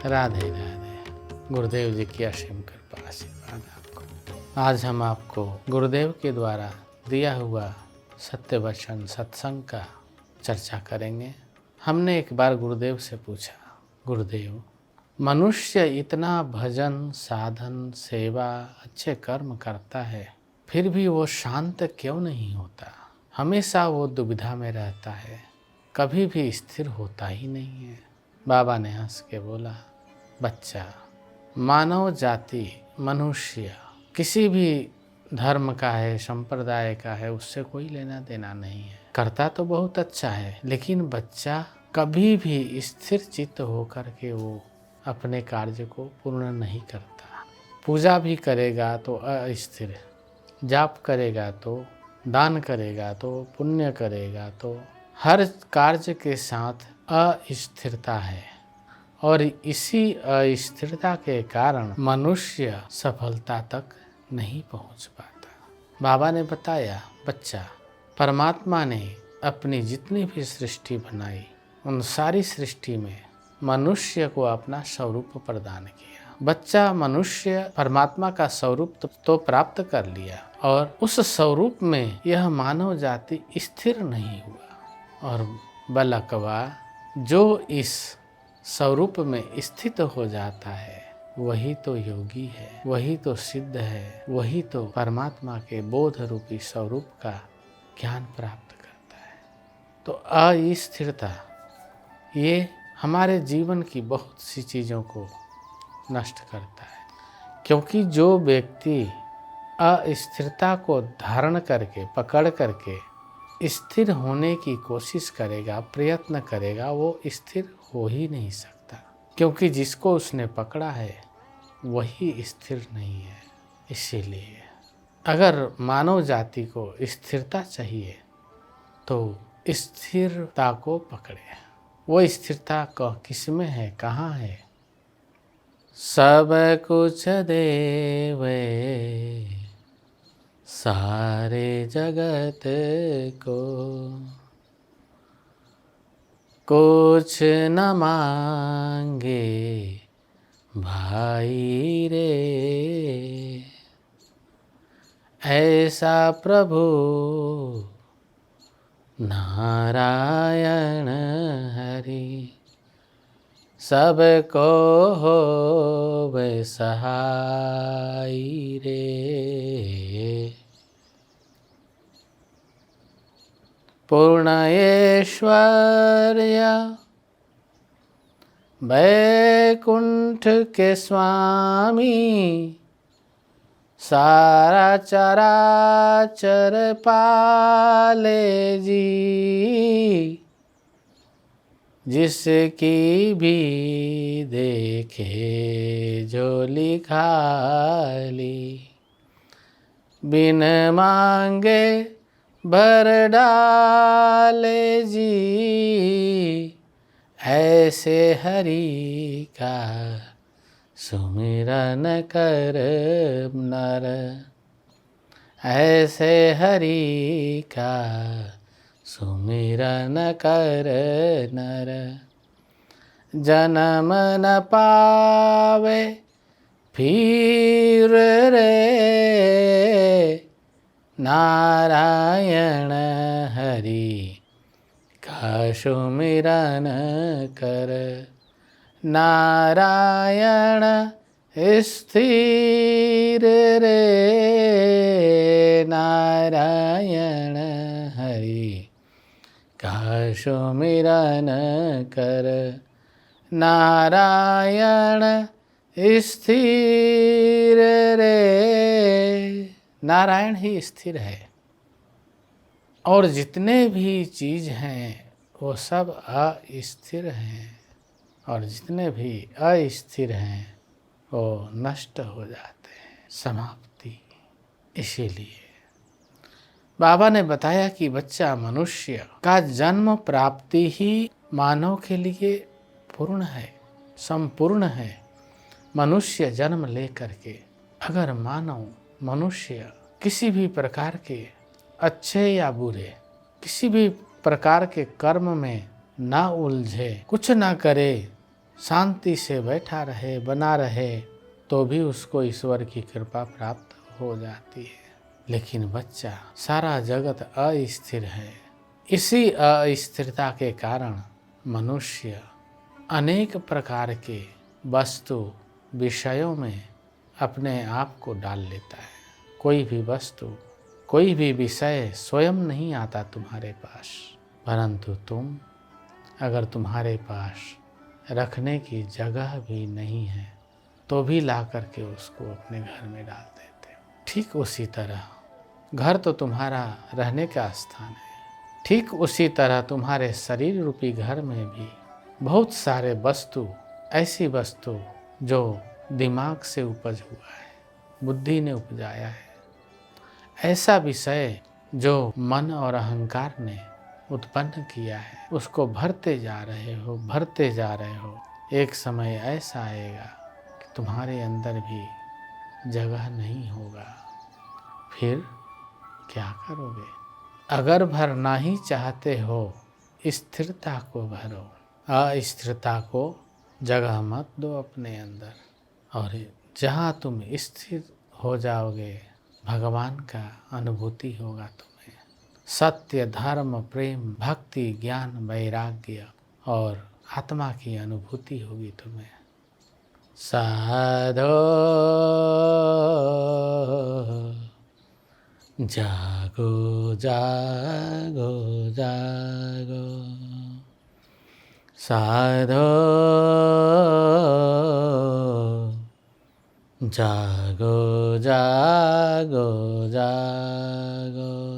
राधे राधे। गुरुदेव जी की असीम कृपा आशीर्वाद आपको। आज हम आपको गुरुदेव के द्वारा दिया हुआ सत्य वचन सत्संग का चर्चा करेंगे। हमने एक बार गुरुदेव से पूछा, गुरुदेव मनुष्य इतना भजन साधन सेवा अच्छे कर्म करता है, फिर भी वो शांत क्यों नहीं होता? हमेशा वो दुविधा में रहता है, कभी भी स्थिर होता ही नहीं है। बाबा ने हंस के बोला, बच्चा, मानव जाति मनुष्य किसी भी धर्म का है, संप्रदाय का है, उससे कोई लेना देना नहीं है। करता तो बहुत अच्छा है, लेकिन बच्चा कभी भी स्थिर चित्त होकर के वो अपने कार्य को पूर्ण नहीं करता। पूजा भी करेगा तो अस्थिर, जाप करेगा तो, दान करेगा तो, पुण्य करेगा तो, हर कार्य के साथ अस्थिरता है और इसी अस्थिरता के कारण मनुष्य सफलता तक नहीं पहुंच पाता। बाबा ने बताया, बच्चा, परमात्मा ने अपनी जितनी भी सृष्टि बनाई उन सारी सृष्टि में मनुष्य को अपना स्वरूप प्रदान किया। बच्चा, मनुष्य परमात्मा का स्वरूप तो प्राप्त कर लिया और उस स्वरूप में यह मानव जाति स्थिर नहीं हुआ। और बलकवा जो इस स्वरूप में स्थित हो जाता है वही तो योगी है, वही तो सिद्ध है, वही तो परमात्मा के बोध रूपी स्वरूप का ज्ञान प्राप्त करता है। तो अस्थिरता ये हमारे जीवन की बहुत सी चीज़ों को नष्ट करता है, क्योंकि जो व्यक्ति अस्थिरता को धारण करके पकड़ करके स्थिर होने की कोशिश करेगा, प्रयत्न करेगा, वो स्थिर हो ही नहीं सकता, क्योंकि जिसको उसने पकड़ा है वही स्थिर नहीं है। इसीलिए अगर मानव जाति को स्थिरता चाहिए तो स्थिरता को पकड़े। वो स्थिरता किस में है, कहाँ है? सब कुछ देवे सारे जगत को, कुछ न मांगे भाई रे, ऐसा प्रभु नारायण हरि, सबको होवे सहाय रे। पूर्ण ऐश्वर्य वैकुंठ के स्वामी, सारा चराचर पाले जी, जिसकी भी देखे झोली खाली, बिन मांगे भर डाले जी, ऐसे हरि का सुमिरन कर नर, ऐसे हरि का सुमिरन कर नर, जन्म न पावे फिर रे, नारायण हरि का सुमिरन कर, नारायण स्थिर रे, नारायण हरि का सुमिरन कर, नारायण स्थिर रे। नारायण ही स्थिर है और जितने भी चीज़ हैं वो सब अस्थिर हैं, और जितने भी अस्थिर हैं वो नष्ट हो जाते हैं, समाप्ति। इसीलिए बाबा ने बताया कि बच्चा, मनुष्य का जन्म प्राप्ति ही मानव के लिए पूर्ण है, संपूर्ण है। मनुष्य जन्म लेकर के अगर मानव मनुष्य किसी भी प्रकार के अच्छे या बुरे, किसी भी प्रकार के कर्म में ना उलझे, कुछ ना करे, शांति से बैठा रहे, बना रहे, तो भी उसको ईश्वर की कृपा प्राप्त हो जाती है। लेकिन बच्चा, सारा जगत अस्थिर है। इसी अस्थिरता के कारण मनुष्य अनेक प्रकार के वस्तु विषयों में अपने आप को डाल लेता है। कोई भी वस्तु, कोई भी विषय स्वयं नहीं आता तुम्हारे पास, परंतु तुम, अगर तुम्हारे पास रखने की जगह भी नहीं है तो भी ला करके उसको अपने घर में डाल देते हो। ठीक उसी तरह घर तो तुम्हारा रहने का स्थान है, ठीक उसी तरह तुम्हारे शरीर रूपी घर में भी बहुत सारे वस्तु, ऐसी वस्तु जो दिमाग से उपज हुआ है, बुद्धि ने उपजाया है, ऐसा विषय जो मन और अहंकार ने उत्पन्न किया है, उसको भरते जा रहे हो, भरते जा रहे हो। एक समय ऐसा आएगा कि तुम्हारे अंदर भी जगह नहीं होगा। फिर क्या करोगे? अगर भरना ही चाहते हो, स्थिरता को भरो, अस्थिरता को जगह मत दो अपने अंदर। और जहाँ तुम स्थिर हो जाओगे, भगवान का अनुभूति होगा तुम्हें। सत्य, धर्म, प्रेम, भक्ति, ज्ञान, वैराग्य और आत्मा की अनुभूति होगी तुम्हें। साधो जागो जागो जागो, साधो जागो जागो जागो।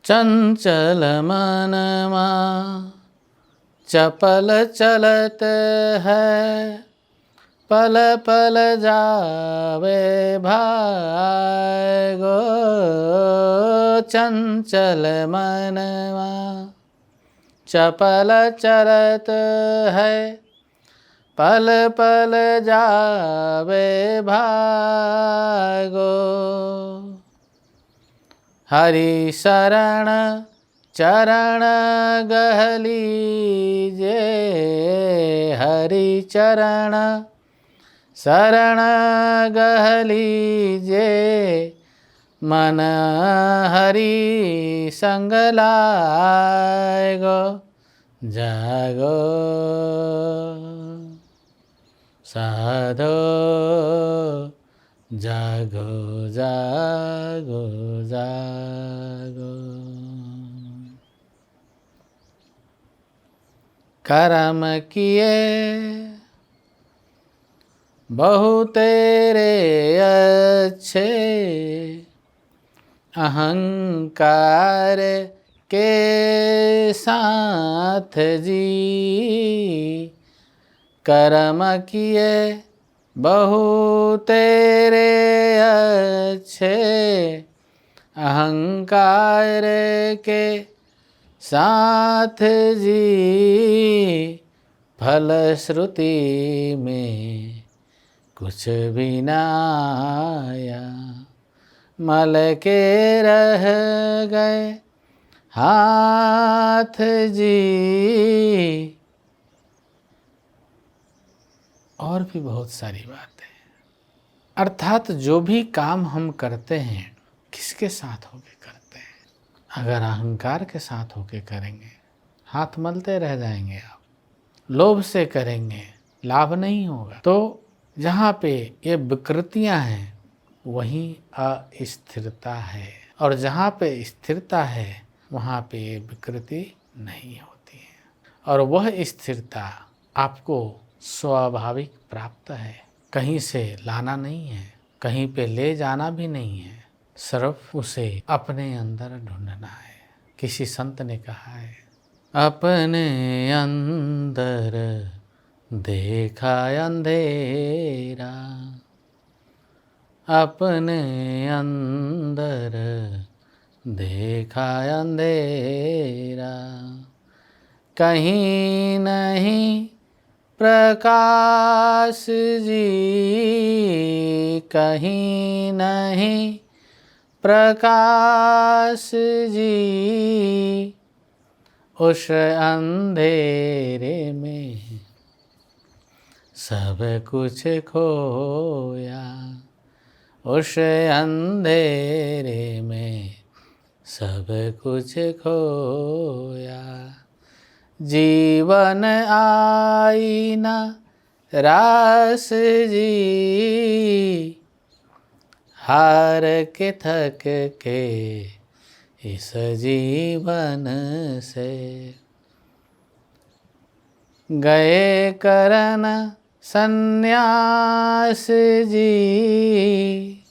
चंचल मनमा चपल चलत है, पल पल जावे भागो। चंचल मनवा चपल चलत है, पल पल जावे भागो। हरि शरण चरण गहली जे, हरि चरण शरण गहली जे, मन हरि संग लागो। जागो साधो जागो जागो जागो। कर्म किए बहु तेरे अच्छे, अहंकार के साथ जी। कर्म किए बहु तेरे अच्छे, अहंकार के साथ जी। फलश्रुति में कुछ भी न आया, मल के रह गए हाथ जी। और भी बहुत सारी बातें। अर्थात जो भी काम हम करते हैं, किसके साथ होके करते हैं? अगर अहंकार के साथ होके करेंगे, हाथ मलते रह जाएंगे आप। लोभ से करेंगे, लाभ नहीं होगा। तो जहाँ पे ये विकृतियाँ हैं, वहीं अस्थिरता है। और जहाँ पे स्थिरता है, वहाँ पे ये विकृति नहीं होती है। और वह स्थिरता आपको स्वाभाविक प्राप्त है, कहीं से लाना नहीं है, कहीं पे ले जाना भी नहीं है, सिर्फ उसे अपने अंदर ढूंढना है। किसी संत ने कहा है, अपने अंदर देखा अंधेरा, अपने अंदर देखा अंधेरा। कहीं नहीं प्रकाश जी, कहीं नहीं प्रकाश जी। उस अंधेरे में सब कुछ खोया, उस अंधेरे में सब कुछ खोया। जीवन आईना रास जी, हार के थक के इस जीवन से गए करन संन्यास जी,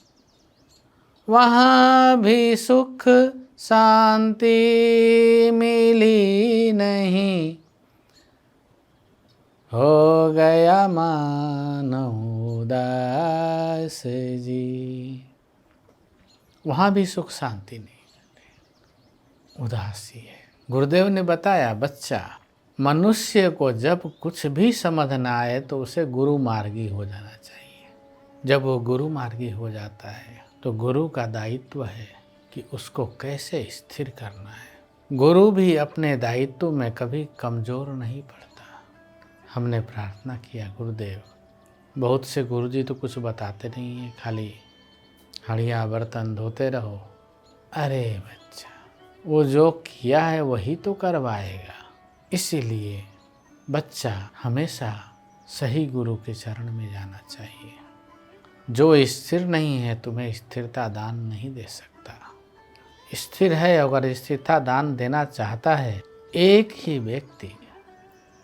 वहाँ भी सुख शांति मिली नहीं, हो गया मानव उदास जी। वहाँ भी सुख शांति नहीं, उदासी है। गुरुदेव ने बताया, बच्चा मनुष्य को जब कुछ भी समझ ना आए तो उसे गुरु मार्गी हो जाना चाहिए। जब वो गुरु मार्गी हो जाता है तो गुरु का दायित्व है कि उसको कैसे स्थिर करना है। गुरु भी अपने दायित्व में कभी कमज़ोर नहीं पड़ता। हमने प्रार्थना किया, गुरुदेव बहुत से गुरुजी तो कुछ बताते नहीं हैं, खाली हड़िया बर्तन धोते रहो। अरे बच्चा, वो जो किया है वही तो करवाएगा। इसीलिए बच्चा हमेशा सही गुरु के चरण में जाना चाहिए। जो स्थिर नहीं है तुम्हें स्थिरता दान नहीं दे सकता। स्थिर है, अगर स्थिरता दान देना चाहता है, एक ही व्यक्ति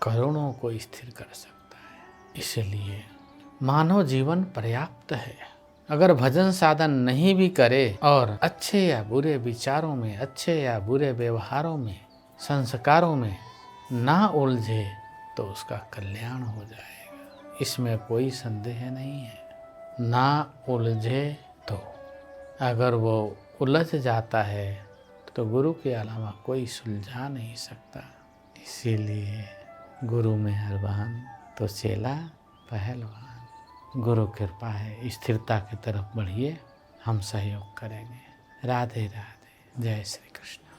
करोड़ों को स्थिर कर सकता है। इसलिए मानव जीवन पर्याप्त है। अगर भजन साधन नहीं भी करे और अच्छे या बुरे विचारों में, अच्छे या बुरे व्यवहारों में, संस्कारों में ना उलझे तो उसका कल्याण हो जाएगा, इसमें कोई संदेह नहीं है। ना उलझे तो, अगर वो उलझ जाता है तो गुरु के अलावा कोई सुलझा नहीं सकता। इसीलिए गुरु मेहरबान तो चेला पहलवान। गुरु कृपा है, स्थिरता की तरफ बढ़िए, हम सहयोग करेंगे। राधे राधे, जय श्री कृष्ण।